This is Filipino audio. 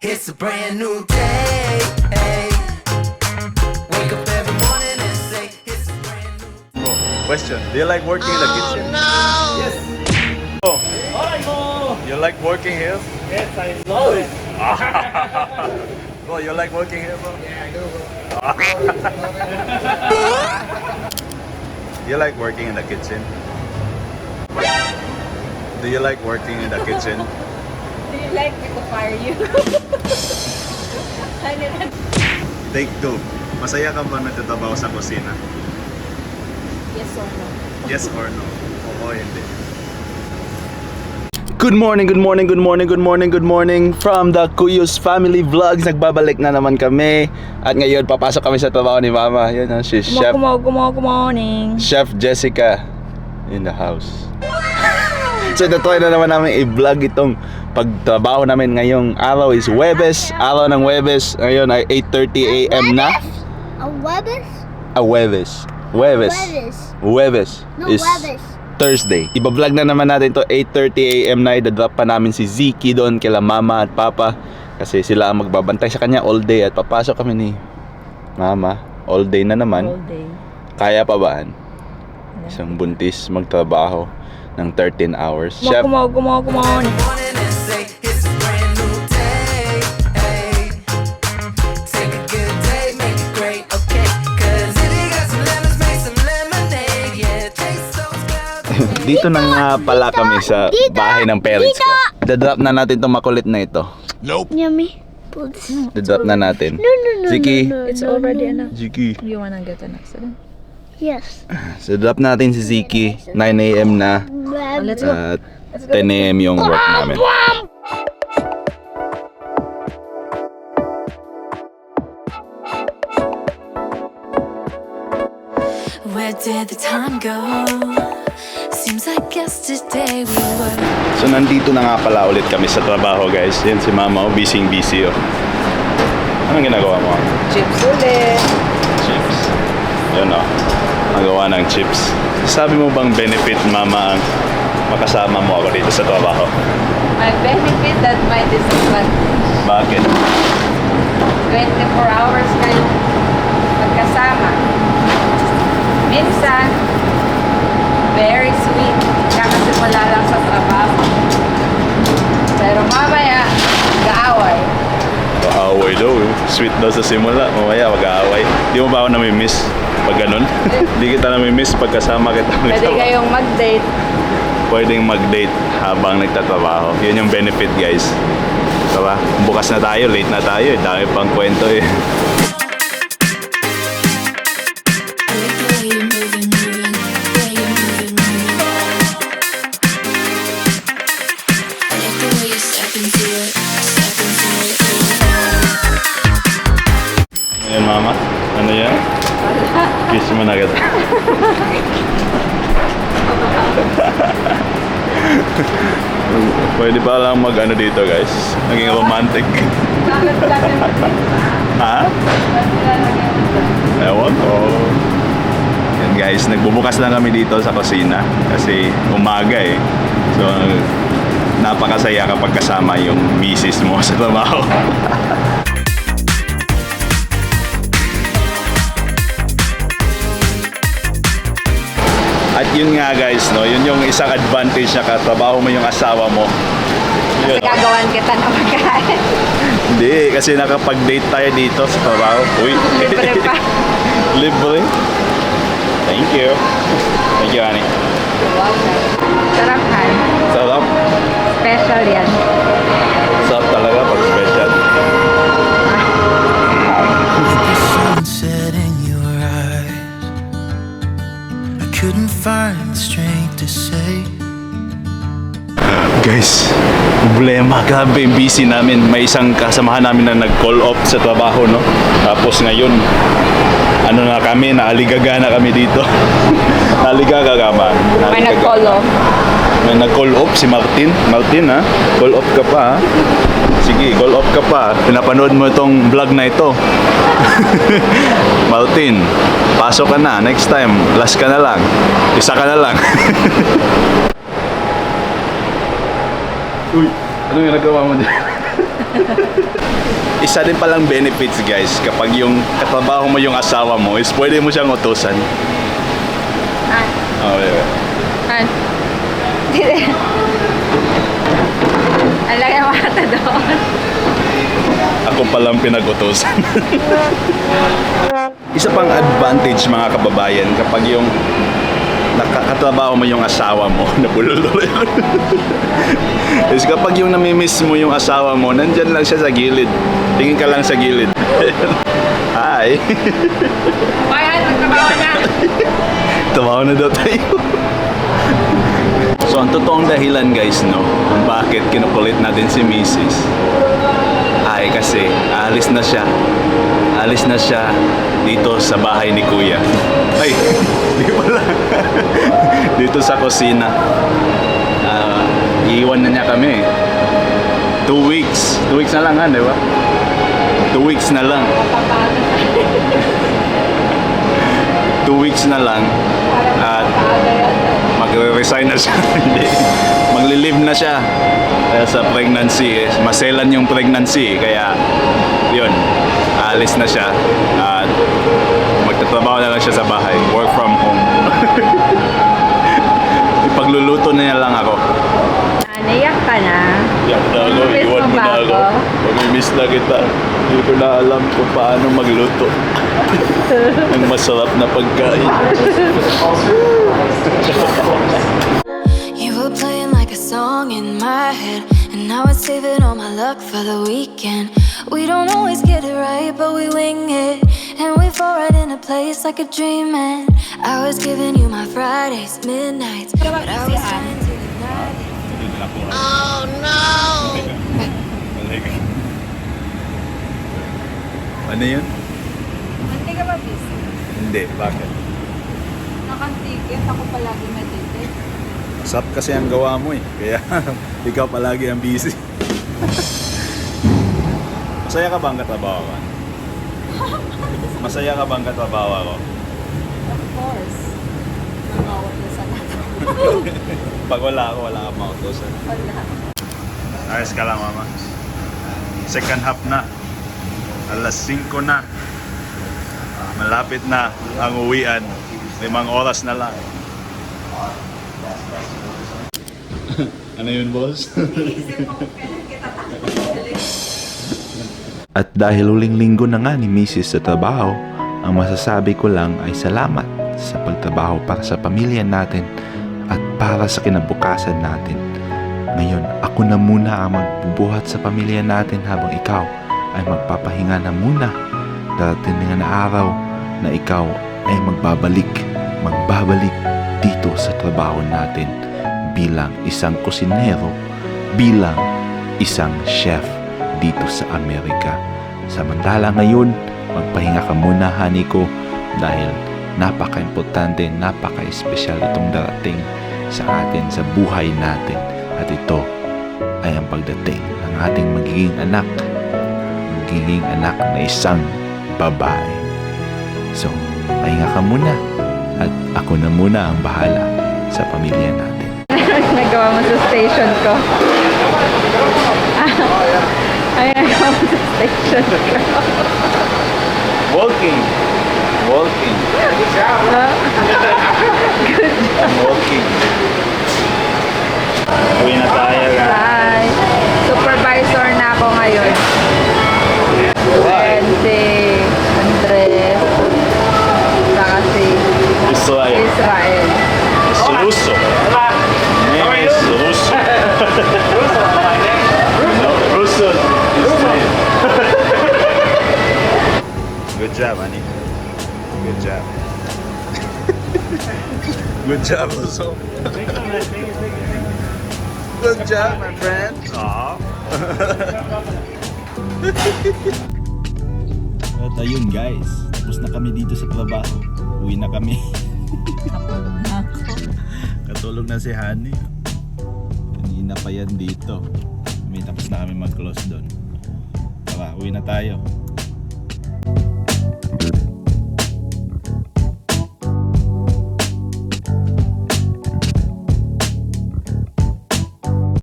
It's a brand new day. Wake up every morning and say it's a brand new. Question: do you like working in the kitchen? No. Yes. Oh, Alright, go. you like working here? Yes, I love it. Bro, you like working here, bro? Yeah, I do, bro. You like working in the kitchen? Do you like working in the kitchen? Do you like me to fire you? Take two. Masaya ka ba nagtatrabaho sa kusina? Yes or no? Yes or no? Oo, hindi. Good morning, good morning, good morning, good morning, good morning from the Kuyos Family Vlogs. Nagbabalik na naman kami. At ngayon, papasok kami sa trabaho ni Mama. Yun, si Chef. Good morning. Chef Jessica in the house. So natry na naman namin i-vlog itong pagtrabaho namin ngayong araw is Huwebes. Araw ng Huwebes. Ngayon ay 8:30 AM na. A Webis? Huwebes. Huwebes. Huwebes No, is Webis. Thursday. Iba-vlog na naman natin to 8:30 AM na. Idadrop pa namin si Ziki doon kila Mama at Papa. Kasi sila ang magbabantay sa kanya all day. At papasok kami ni Mama. All day na naman. All day. Kaya pa ba? Isang buntis magtrabaho ng 13 hours. Chef, Good morning. Morning and say it's a brand new day. Take a good day, make it great, okay? 'Cause city got some lemons, make some lemonade. Yeah, taste those clouds. dito na nga pala kami sa bahay ng parents ko. Dadrop na natin itong makulit na ito. Yummy. Please. Dadrop na natin. No, no, no. Ziki. No, no, It's no, already no. enough. Ziki. You wanna get an accident? Yes. So drop natin si Ziki. 9 AM na. Let's go. At 10 AM yung work namin. Where did the time go? Seems like yesterday we were. So nandito na nga pala ulit kami sa trabaho, guys. Yan si Mama, busy oh. Anong ginagawa mo? Chips ulit. Chips. Yun oh. Nagawa ng chips. Sabi mo bang benefit, Mama, ang makasama mo ako dito sa trabaho? My benefit that my disadvantage. Bakit? 24 hours kayong magkasama. Minsan, very sweet. Kakasimula lang sa trabaho. Pero mamaya, gaaway. Mag-aaway daw eh. Sweet daw sa simula. Mamaya mag-aaway. Di mo ba ako nami-miss pag ganun? Di kita nami-miss pagkasama kita. Pwede kayong mag-date. Pwedeng mag-date habang nagtatrabaho. Yun yung benefit, guys. Diba? Bukas na tayo, late na tayo. Dami pang kwento eh. I like the way you're moving, moving, way you're moving, moving. I like the way you step into it, step into it. Ayan, Mama. Ano yan? Kiss mo na kita. Pwede pa lang mag-ano dito, guys. Naging romantic. Ha? Ewan ko. Yan, guys. Nagbubukas lang kami dito sa kusina. Kasi umaga eh. So, napakasaya kapag kasama yung misis mo sa trabaho. At yun nga, guys, no, yun yung isang advantage na katrabaho mo yung asawa mo. Yun, no? Gagawan kita na magkain. Hindi, kasi nakapag-date tayo dito sa trabaho. Uy. Libre pa. Libre. Thank you. Thank you, honey. Sarap, Han. Sarap. Special yan. Sarap talaga pag special. Sunset in your eyes. I couldn't find the strength to say. Guys, problema. Grabe, busy namin. May isang kasamahan namin na nag-call off sa trabaho, no? Tapos ngayon, ano na kami, naaligaga na kami dito. Naaligaga ka ba? May nag-call off. May nag-call off si Martin. Martin, ha? Call off ka pa, ha? Sige, call off ka pa. Pinapanood mo itong vlog na ito. Martin, pasok ka na. Next time, last ka na lang. Isa ka na lang. Uy, ano yung nagawa mo dyan? Isa din palang benefits guys kapag yung katrabaho mo yung asawa mo is pwede mo siyang utusan. Han. Oh, yeah. Han. Hindi. Ang laki ng mata doon. Ako palang pinag-utusan. Isa pang advantage mga kababayan kapag yung nakakatrabaho mo yung asawa mo na bulol-bulol. is kapag yung namimiss mo yung asawa mo, nandyan lang siya sa gilid. Tingin ka lang sa gilid. Hi! Bayan, magtrabaho na. Tumawa na daw tayo. So ang totoong dahilan guys no, kung bakit kinukulit natin si Mrs. ay kasi alis na siya. Alis na siya dito sa bahay ni Kuya. Ay, di pala. Dito sa kusina. Iiwan na niya kami. 2 weeks. 2 weeks na lang ha, di ba? 2 weeks na lang. 2 weeks na lang. At magre-resign na siya. Magli-leave na siya. Kaya sa pregnancy, maselan yung pregnancy. Kaya, yun. Alis na siya. At magtatrabaho na lang siya sa bahay. Work from home. Ipagluluto na niya lang ako. Naiyak ka na. Yak na ako, Miss iwan mo mo ba na ako. ako? Mag-miss na kita. Hindi ko na alam kung paano magluto. Ang masarap na pagkain. You were playing like a song in my head, and I was saving all my luck for the weekend. We don't always get it right, but we wing it, and we fall right into place like a dream. And I was giving you my Fridays, midnights, but I was trying to ignite it. Oh no! Ano yun? Hindi ka ba busy? Hindi, bakit? Nakantikit, ako palagi meditated. Masarap kasi ang gawa mo eh. Kaya ikaw palagi ang busy. Masaya ka bang katrabaho ka? Masaya ka bang katrabaho ako? Of course. Mamawag na sa lahat. Pag wala ako, wala kang mautusan. Wala. Ayos ka lang mama. Second half na. Alas 5 na. Malapit na ang uwian. 5 oras na lang. Ano yun, boss? At dahil huling linggo na nga ni Mrs. sa trabaho, ang masasabi ko lang ay salamat sa pagtrabaho para sa pamilya natin at para sa kinabukasan natin. Ngayon, ako na muna ang magbubuhat sa pamilya natin habang ikaw ay magpapahinga na muna. Darating na araw na ikaw ay magbabalik dito sa trabaho natin bilang isang kusinero, bilang isang chef dito sa Amerika. Samantala ngayon, magpahinga ka muna, honey ko, dahil napaka-importante, napaka-espesyal itong darating sa atin, sa buhay natin. At ito ay ang pagdating ng ating magiging anak na isang babae. So, pahinga ka muna at ako na muna ang bahala sa pamilya natin. Nagawa mo sa station ko. Ay, nagawa mo sa station ko. Walking. I'm walking. Uwi na tayo. Bye. Supervisor na ako ngayon. Si Andres. Saka si Israel. Israel. Russo. Name is Russo. No, Russo. Israel. Good job, honey. Good job. Good job, Russo. Good job, my friend. Aww. At ayun guys, tapos na kami dito sa trabaho. Uwi na kami. Katulog na si Honey. Kanina pa yan dito. May tapos na kami mag-close doon. Tara, uwi na tayo.